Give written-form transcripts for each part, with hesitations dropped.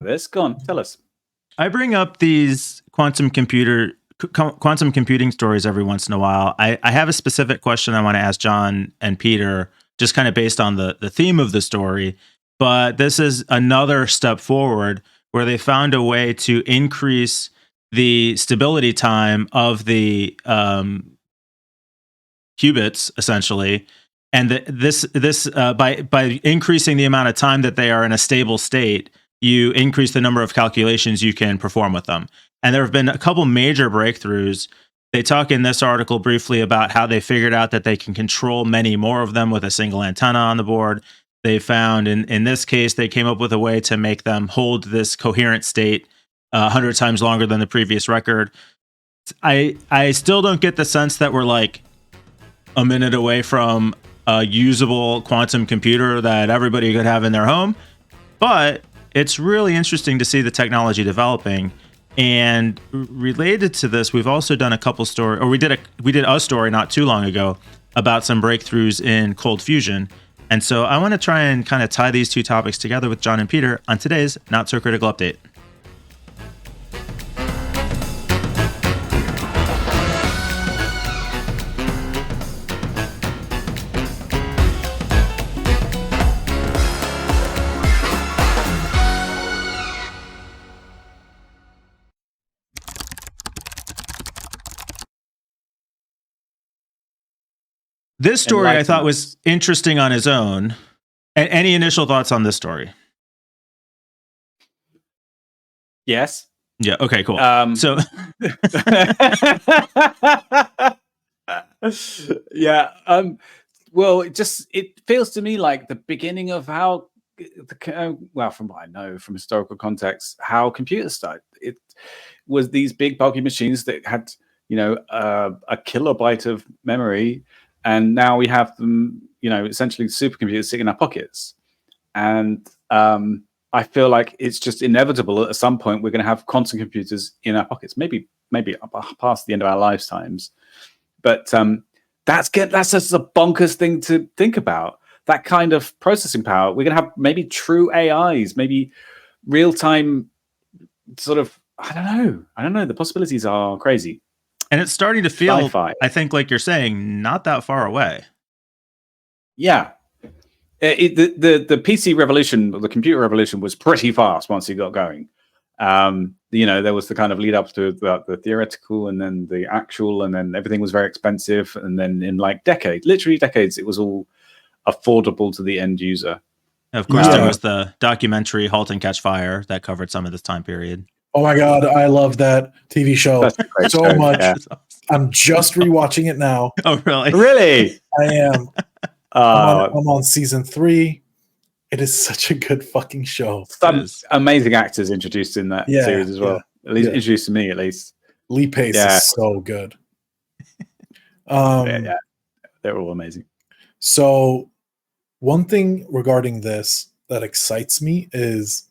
with this. Go on, tell us. I bring up these quantum computing stories every once in a while. I have a specific question I want to ask Jon and Peter, just kind of based on the theme of the story. But this is another step forward where they found a way to increase the stability time of the qubits, essentially, and by increasing the amount of time that they are in a stable state, you increase the number of calculations you can perform with them. And there have been a couple major breakthroughs. They talk in this article briefly about how they figured out that they can control many more of them with a single antenna on the board. They found in this case, they came up with a way to make them hold this coherent state 100 times longer than the previous record. I still don't get the sense that we're like a minute away from a usable quantum computer that everybody could have in their home, but it's really interesting to see the technology developing. And related to this, we've also done a couple stories, or we did a story not too long ago about some breakthroughs in cold fusion. And so I want to try and kind of tie these two topics together with Jon and Peter on today's Not So Critical Update. This story I thought was interesting on its own. Any initial thoughts on this story? Yes. Yeah. Okay, cool. So yeah. Well, it feels to me like the beginning of how well, from what I know from historical context, how computers started. It was these big bulky machines that had, a kilobyte of memory. And now we have them, essentially supercomputers sitting in our pockets. And I feel like it's just inevitable at some point we're going to have quantum computers in our pockets, maybe past the end of our lifetimes. But that's just a bonkers thing to think about. That kind of processing power. We're going to have maybe true AIs, maybe real-time sort of, I don't know. The possibilities are crazy. And it's starting to feel, sci-fi. I think, like you're saying, not that far away. Yeah. The PC revolution, the computer revolution was pretty fast once it got going. There was the kind of lead up to the theoretical and then the actual, and then everything was very expensive. And then in literally decades, it was all affordable to the end user. Of course, there was the documentary Halt and Catch Fire that covered some of this time period. Oh my God, I love that TV show so much. Yeah. I'm just rewatching it now. Oh, really? Really? I am. I'm on season 3. It is such a good fucking show. Some amazing actors introduced in that series as well. At least introduced to me, at least. Lee Pace is so good. They're all amazing. So one thing regarding this that excites me is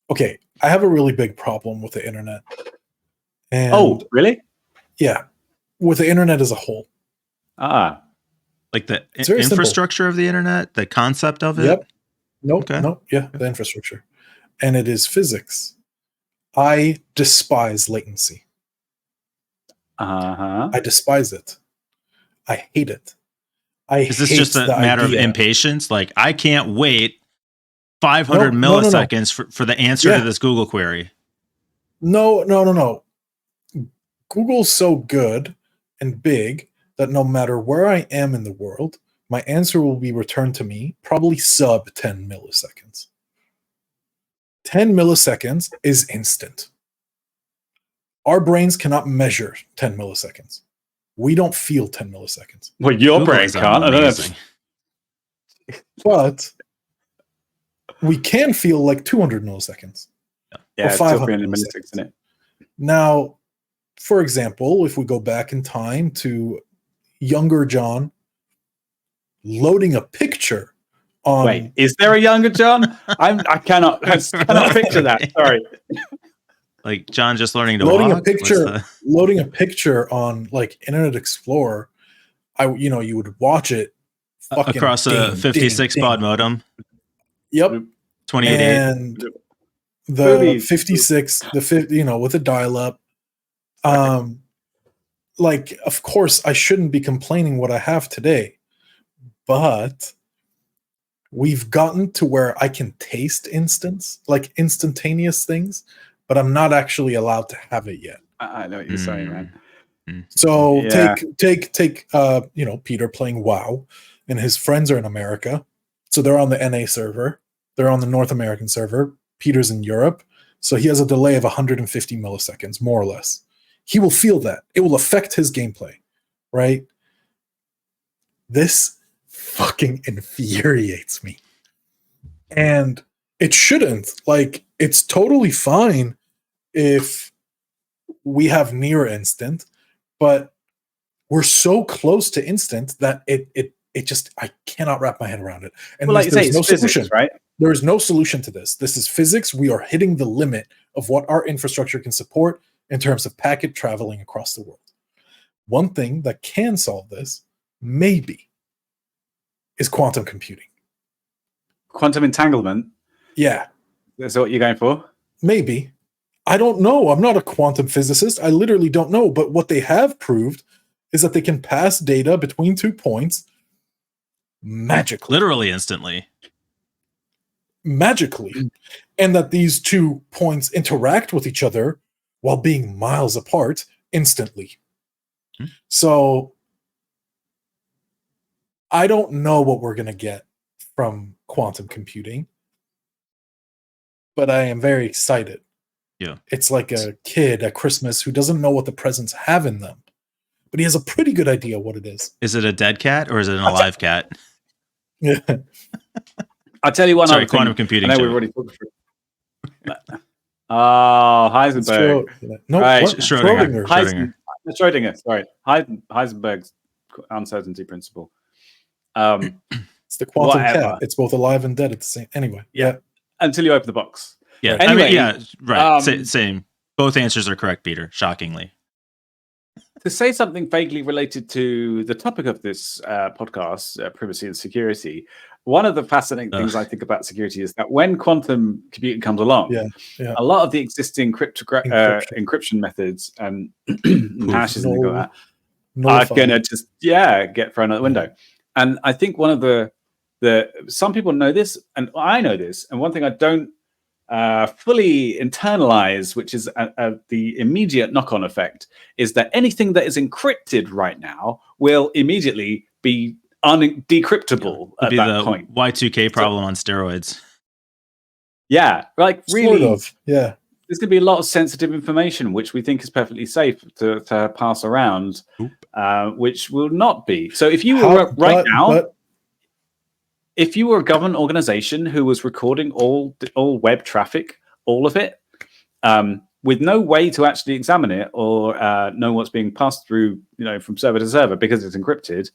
okay, I have a really big problem with the internet. And oh, really? Yeah. With the internet as a whole. Like the infrastructure simple. Of the internet, the concept of it? Yep. Nope. Yeah, the infrastructure. And it is physics. I despise latency. I despise it. I hate it. Is this just a matter of impatience? Like, I can't wait 500 milliseconds for the answer to this Google query. No. Google's so good and big that no matter where I am in the world, my answer will be returned to me probably sub 10 milliseconds. 10 milliseconds is instant. Our brains cannot measure 10 milliseconds. We don't feel 10 milliseconds. Well, your brain can't. I don't know. But we can feel like 200 milliseconds. Yeah, or 500 milliseconds. Isn't it? Now, for example, if we go back in time to younger Jon loading a picture on... Wait, is there a younger Jon? I cannot picture that. Sorry. Like Jon just learning to walk? Loading a picture on like Internet Explorer, you would watch it across a 56 baud modem. Yep. 28. and the Boobies. 56, with a dial-up. Like, of course, I shouldn't be complaining what I have today, but we've gotten to where I can taste instantaneous things, but I'm not actually allowed to have it yet. I know what you're saying, man. So Yeah. take Peter playing WoW, and his friends are in America, so they're on the NA server. They're on the North American server. Peter's in Europe, so he has a delay of 150 milliseconds, more or less. He will feel that. It will affect his gameplay, right? This fucking infuriates me. And it shouldn't. Like, it's totally fine if we have near instant, but we're so close to instant that it just, I cannot wrap my head around it. And Well, like you say, there's no it's physics, solution, right? There is no solution to this. This is physics. We are hitting the limit of what our infrastructure can support in terms of packet traveling across the world. One thing that can solve this, maybe, is quantum computing. Quantum entanglement. Yeah, That's what you're going for? maybe. I don't know. I'm not a quantum physicist. I literally don't know. But what they have proved is that they can pass data between 2 points magically. Literally instantly. Magically. And that these 2 points interact with each other while being miles apart instantly. So I don't know what we're going to get from quantum computing, but I am very excited. Yeah. It's like a kid at Christmas who doesn't know what the presents have in them, but he has a pretty good idea what it is. Is it a dead cat or is it an alive cat? Yeah. I'll tell you one Sorry, other quantum thing. computing. I know Joe. we've already talked through. Oh, Heisenberg. No, Right. what? Schrödinger. Schrödinger, sorry. Heisenberg's uncertainty principle. It's the quantum Whatever. cat. It's both alive and dead at the same. Anyway, yeah. Until you open the box. Yeah. Anyway, Right. Same. Both answers are correct, Peter. Shockingly. To say something vaguely related to the topic of this podcast, privacy and security, one of the fascinating things I think about security is that when quantum computing comes along, a lot of the existing encryption methods and hashes and things like that are going to just get thrown out the window. And I think one of the some people know this, and I know this, and one thing I don't fully internalize, which is the immediate knock-on effect, is that anything that is encrypted right now will immediately be decryptable at that point. Y2K problem on steroids. Yeah, like really. Sort of. Yeah. There's going to be a lot of sensitive information which we think is perfectly safe to pass around, which will not be. So if you were if you were a government organization who was recording all web traffic, all of it, with no way to actually examine it or know what's being passed through, from server to server because it's encrypted,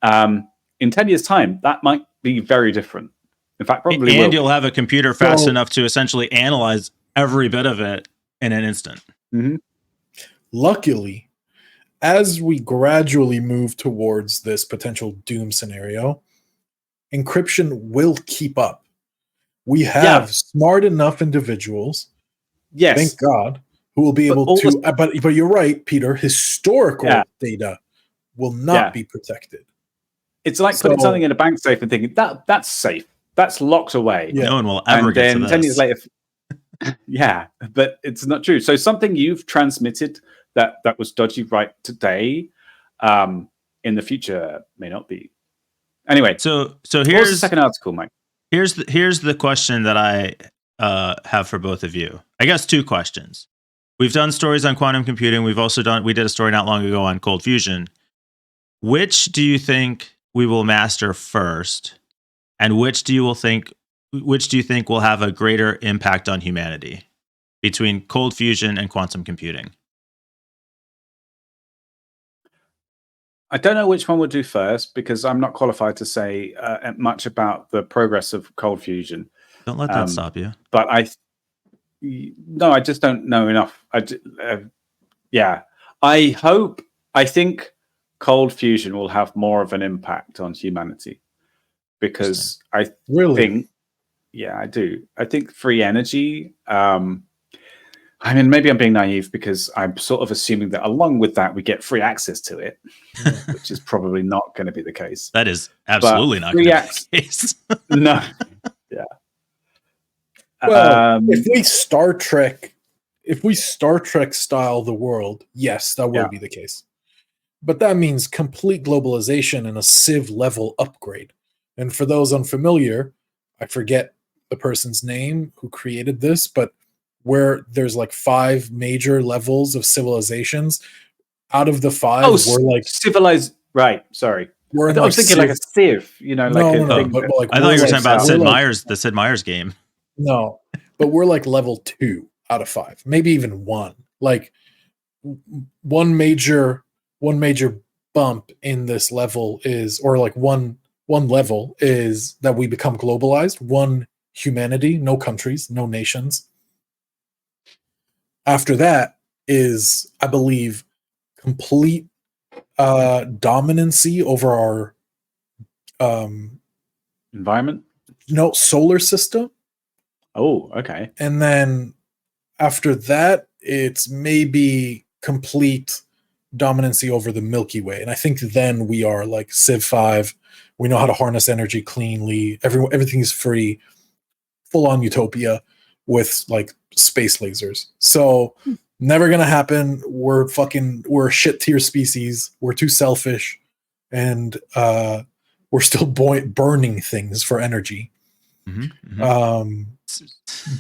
in 10 years' time, that might be very different. In fact, probably will. And you'll have a computer fast enough to essentially analyze every bit of it in an instant. Mm-hmm. Luckily, as we gradually move towards this potential doom scenario, encryption will keep up. We have smart enough individuals, thank God, who will be able to. But you're right, Peter. Historical data will not be protected. It's like putting something in a bank safe and thinking that's safe, that's locked away. No one will ever get to this. 10 years later, but it's not true. So something you've transmitted that was dodgy right today, in the future may not be. Anyway, so here's the second article, Mike. Here's the question that I have for both of you. I guess two questions. We've done stories on quantum computing. We did a story not long ago on cold fusion. Which do you think we will master first, and which do you think will have a greater impact on humanity between cold fusion and quantum computing? I don't know which one we'll do first because I'm not qualified to say much about the progress of cold fusion. Don't let that stop you. But I just don't know enough. I think cold fusion will have more of an impact on humanity because I think Yeah, I do. I think free energy. I mean, maybe I'm being naive because I'm sort of assuming that along with that we get free access to it, which is probably not going to be the case. That is But absolutely not going free to access. be the case. No. Yeah. Well, if we Star Trek style the world, yes, that will be the case. But that means complete globalization and a Civ level upgrade. And for those unfamiliar, I forget the person's name who created this, but where there's like 5 major levels of civilizations. Out of the 5, we're like civilized. Right. Sorry. We're I was thinking like a Civ, you know, like a thing. But like, I thought you were talking about Sid like, Meier's, the Sid Meier's game. No, but we're like level 2 out of 5, maybe even 1. Like one major bump in this level is, or like one level is that we become globalized. One humanity, no countries, no nations. After that is, I believe, complete dominancy over our environment. No, solar system. Oh, okay. And then after that, it's maybe complete dominancy over the Milky Way. And I think then we are like Civ 5. We know how to harness energy cleanly. Everything's free. Full on utopia with like space lasers. So never gonna happen. We're a shit tier species. We're too selfish, and we're still burning things for energy. Mm-hmm, mm-hmm.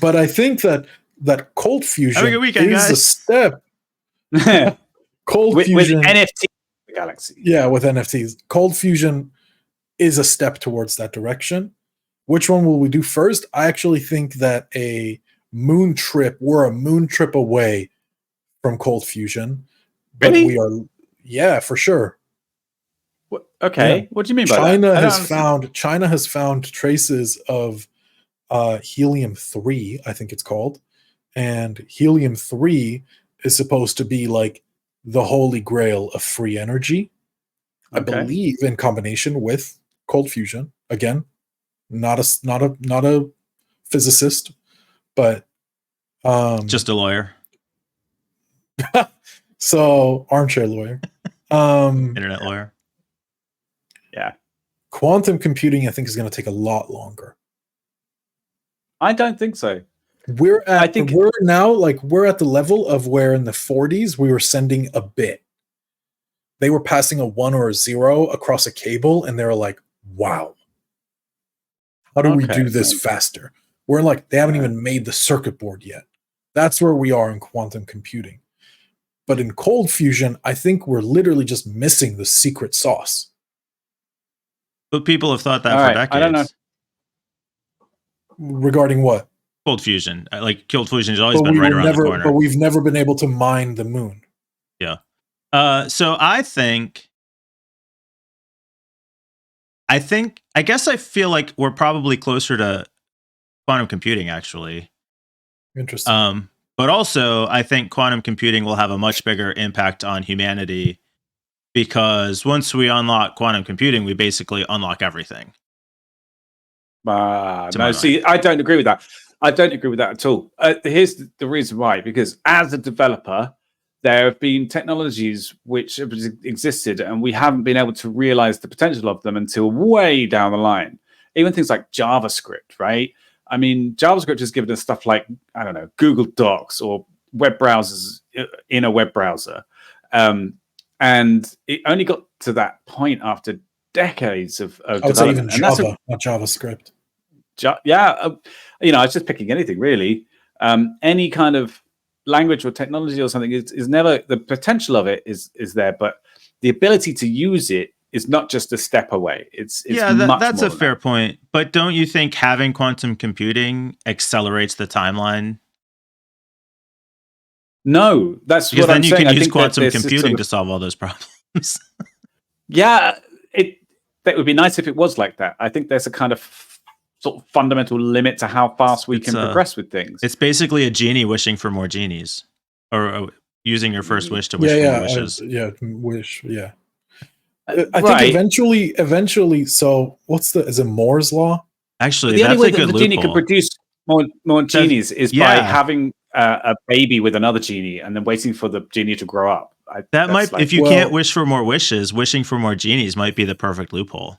But I think that cold fusion weekend, is guys. a step. Cold fusion with NFT galaxy. Yeah, with NFTs. Cold fusion is a step towards that direction. Which one will we do first? I actually think that we're a moon trip away from cold fusion. But really? we are, yeah, for sure. Okay. Yeah. What do you mean by that? China has found traces of helium-3, I think it's called. And helium-3 is supposed to be like the holy grail of free energy. I believe in combination with cold fusion. Again, not a physicist, but just a lawyer. So armchair lawyer. Internet lawyer. Yeah. Quantum computing, I think, is going to take a lot longer. I don't think so. We're at the level of where in the 40s we were sending a bit. They were passing a 1 or a 0 across a cable, and they were like, wow. How do we do this faster? We're like, they haven't even made the circuit board yet. That's where we are in quantum computing. But in cold fusion, I think we're literally just missing the secret sauce. But people have thought that for decades. I don't know. Regarding what? Cold fusion. Like cold fusion has always been right around the corner. But we've never been able to mine the moon. Yeah. So I guess I feel like we're probably closer to quantum computing, actually. Interesting. But also, I think quantum computing will have a much bigger impact on humanity because once we unlock quantum computing, we basically unlock everything. No, see, I don't agree with that. I don't agree with that at all. Here's the reason why. Because as a developer, there have been technologies which have existed and we haven't been able to realize the potential of them until way down the line. Even things like JavaScript, right? I mean, JavaScript has given us stuff like, I don't know, Google Docs or web browsers in a web browser. And it only got to that point after decades of development. I would say even Java, not JavaScript. I was just picking anything, really. Any kind of language or technology or something is never, the potential of it is there, but the ability to use it is not just a step away. It's that's a fair point. But don't you think having quantum computing accelerates the timeline? No, that's because what I'm saying. Then you can use quantum computing to solve all those problems. Yeah, that would be nice if it was like that. I think there's a kind of sort of fundamental limit to how fast we can progress with things. It's basically a genie wishing for more genies, or using your first wish to wish for more wishes. Wish. I think eventually. So is it Moore's law? Actually, The only that's way a that good the genie can loophole. produce more genies is by yeah. having a baby with another genie and then waiting for the genie to grow up. That might, if you well- can't wish for more wishes, wishing for more genies might be the perfect loophole.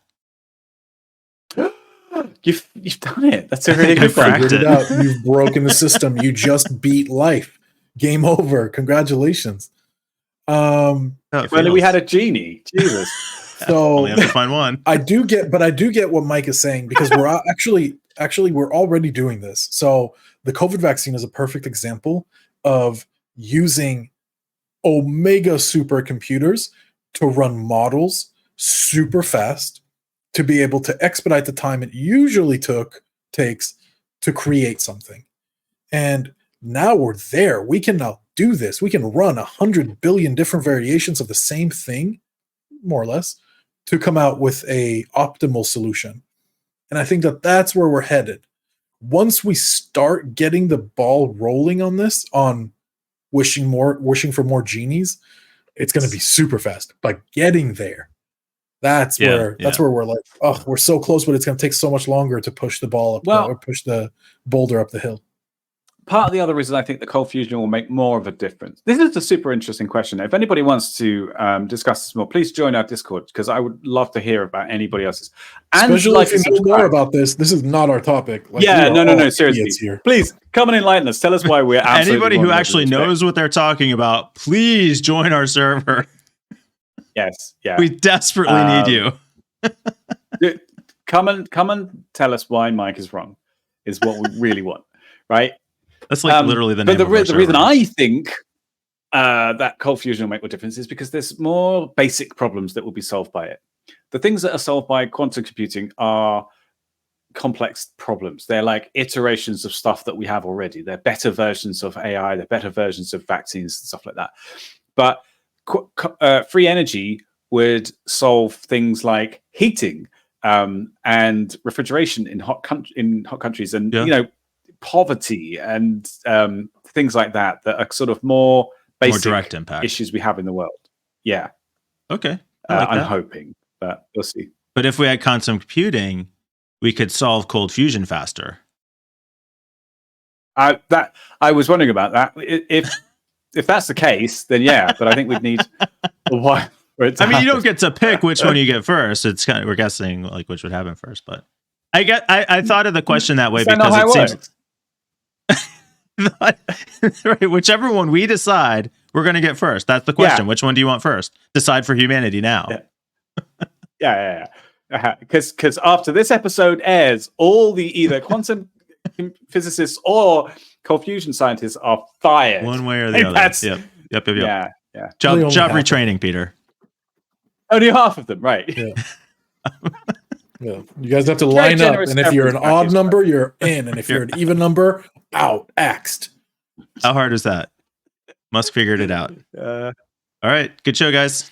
You've done it. That's a I really think I good one. cracked Figured it it. out. You've broken the system. You just beat life. Game over. Congratulations. How it If only we feels. had a genie. Jesus. So Only have to find one. I do get what Mike is saying, because we're actually we're already doing this. So the COVID vaccine is a perfect example of using Omega supercomputers to run models super fast to be able to expedite the time it usually takes to create something. And now we're there. We can now do this. We can run 100 billion different variations of the same thing, more or less, to come out with a optimal solution. And I think that that's where we're headed. Once we start getting the ball rolling on this, on wishing for more genies, it's going to be super fast. But getting there, that's where we're like, oh, we're so close, but it's going to take so much longer to push the ball up or push the boulder up the hill. Part of the other reason I think the cold fusion will make more of a difference. This is a super interesting question. If anybody wants to discuss this more, please join our Discord, because I would love to hear about anybody else's. And especially if you know more about this. This is not our topic. Like, no, seriously. Here. Please come and enlighten us. Tell us why we're absolutely anybody who actually knows what they're talking about, please join our server. Yes, yeah. We desperately need you. Come and tell us why Mike is wrong, is what we really want, right? That's like literally the name of our server. The reason I think that cold fusion will make a difference is because there's more basic problems that will be solved by it. The things that are solved by quantum computing are complex problems. They're like iterations of stuff that we have already. They're better versions of AI. They're better versions of vaccines and stuff like that. But free energy would solve things like heating and refrigeration in hot countries, and poverty and things like that are sort of more basic direct impact issues we have in the world. Yeah. Okay. I'm hoping, but we'll see. But if we had quantum computing, we could solve cold fusion faster. I was wondering about that. If that's the case, then yeah. But I think we'd need a while for it to happen. You don't get to pick which one you get first. It's kind of, we're guessing like which would happen first. But I thought of the question that way because it seems right. Whichever one we decide, we're going to get first. That's the question. Yeah. Which one do you want first? Decide for humanity now. Yeah. Because after this episode airs, all the either quantum physicists or cold fusion scientists are fired. One way or the other. Yep. Yeah. Job retraining, Peter. Only half of them, right? Yeah. Yeah. You guys have to line up, and if you're an odd number, you're in, and if you're an even number, out, axed. How hard is that? Musk figured it out. All right. Good show, guys.